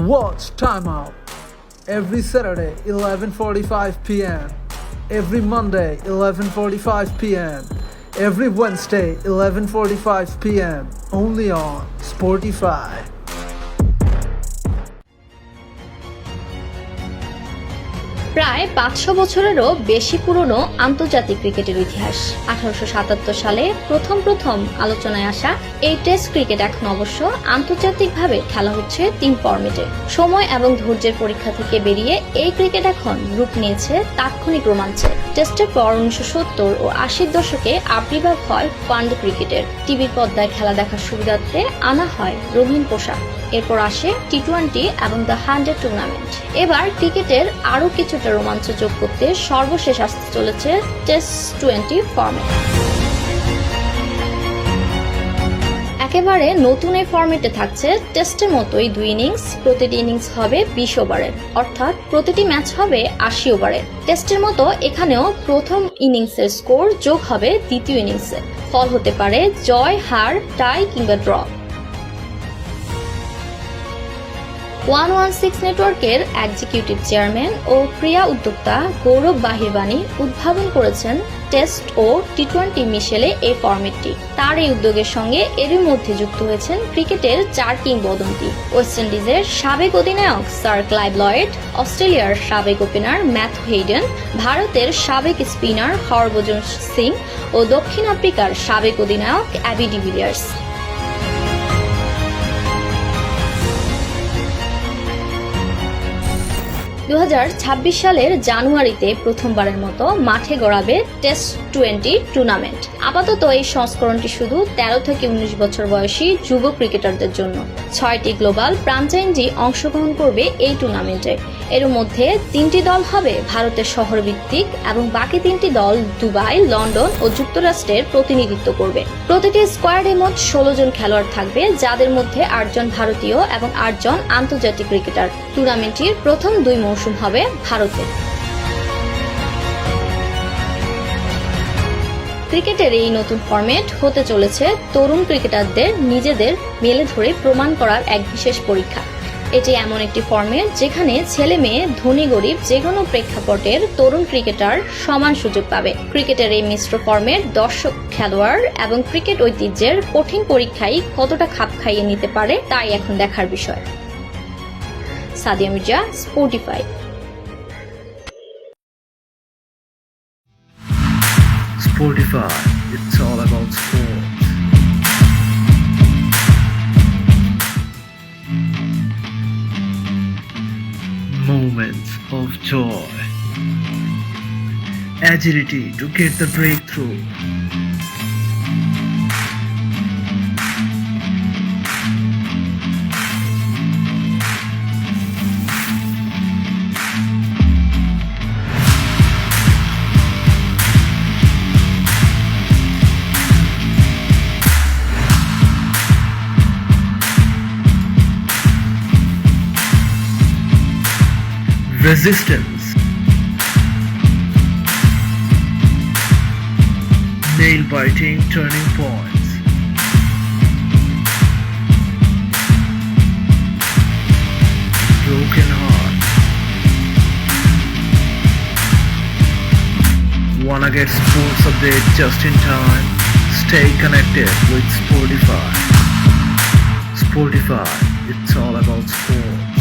Watch Time Out every Saturday 11:45 p.m. Every Monday 11:45 p.m. Every Wednesday 11:45 p.m. Only on Spotify. প্রায় 500 বছরেরও বেশি পুরনো আন্তর্জাতিক ক্রিকেটের ইতিহাস। 1877 সালে প্রথম আলোচনায় আসা এই টেস্ট ক্রিকেট এখন অবশ্য আন্তর্জাতিকভাবে খেলা হচ্ছে 3 ফরম্যাটে। সময় এবং ধৈর্যের পরীক্ষা থেকে বেরিয়ে এই ক্রিকেট এখন রূপ নিয়েছে তাৎক্ষণিক রোমাঞ্চে। টেস্টের পর 1970 ও 80-র দশকে আবির্ভাব হয় ওয়ানডে ক্রিকেটের। টিভির পর্দায় খেলা দেখার সুবিধার্থে আনা হয় রঙিন পোশাক। এরপর আসে টি-20 এবং দ্য 100 টুর্নামেন্ট। এবার ক্রিকেটের আরও কিছুটা রোমাঞ্চ যোগ করতে সর্বশেষ আসতে চলেছে টেস্ট 20 ফরম্যাট। একেবারে নতুন এই ফরম্যাটে থাকছে টেস্টের মতোই 2 ইনিংস। প্রতিটি ইনিংস হবে 20 ওভারের, অর্থাৎ প্রতিটি ম্যাচ হবে 80 ওভারের। টেস্টের মতো এখানেও প্রথম ইনিংসের স্কোর যোগ হবে দ্বিতীয় ইনিংসে। ফল হতে পারে জয়, হার, টাই কিংবা ড্র। 116 নেটওয়ার্কের এক্সিকিউটিভ চেয়ারম্যান ও ক্রীড়া উদ্যোক্তা গৌরব বাহিরবাণী উদ্ভাবন করেছেন টেস্ট ও টি-20 মিশেলে এই ফরম্যাটটি। তার এই উদ্যোগের সঙ্গে এরই মধ্যে যুক্ত হয়েছেন ক্রিকেটের 4 কিংবদন্তি। ওয়েস্ট ইন্ডিজের সাবেক অধিনায়ক স্যার ক্লাইভ লয়েড, অস্ট্রেলিয়ার সাবেক ওপেনার ম্যাথু হেইডেন, ভারতের সাবেক স্পিনার হরভজন সিং ও দক্ষিণ আফ্রিকার সাবেক অধিনায়ক অ্যাবি ডিভিলিয়ার্স। 2026 সালের জানুয়ারিতে প্রথমবারের মতো মাঠে গড়াবে টেস্ট 20 টুর্নামেন্ট। আপাতত এই সংস্করণটি শুধু 13 থেকে 19 বছর বয়সী যুব ক্রিকেটারদের জন্য। 6টি গ্লোবাল ফ্র্যাঞ্চাইজি অংশগ্রহণ করবে এই টুর্নামেন্টে। এর মধ্যে 3টি দল হবে ভারতের শহরভিত্তিক এবং বাকি 3টি দল দুবাই, লন্ডন ও যুক্তরাষ্ট্রের প্রতিনিধিত্ব করবে। প্রতিটি স্কোয়াডে মোট 16 জন খেলোয়াড় থাকবে, যাদের মধ্যে 8 জন ভারতীয় এবং 8 জন আন্তর্জাতিক ক্রিকেটার। টুর্নামেন্টটির প্রথম 2 মৌসুম হবে ভারতে। ক্রিকেটের এই নতুন ফরম্যাট হতে চলেছে তরুণ ক্রিকেটারদের নিজেদের মেলে ধরে প্রমাণ করার এক বিশেষ পরীক্ষা। এটি এমন একটি ফরম্যাট যেখানে ছেলে মেয়ে, ধনী গরিব যে কোনো প্রেক্ষাপটের তরুণ ক্রিকেটার সমান সুযোগ পাবে। ক্রিকেটের এই মিশ্র ফরম্যাট দর্শক, খেলোয়াড় এবং ক্রিকেট ঐতিহ্যের কঠিন পরীক্ষায় কতটা খাপ খাইয়ে নিতে পারে তাই এখন দেখার বিষয়। Sadia Mirza, Spotify. Spotify, it's all about sports. Moments of joy, agility to get the breakthrough, resistance, nail-biting turning points, broken heart. Wanna get sports update just in time? Stay connected with Spotify. Spotify, it's all about sports.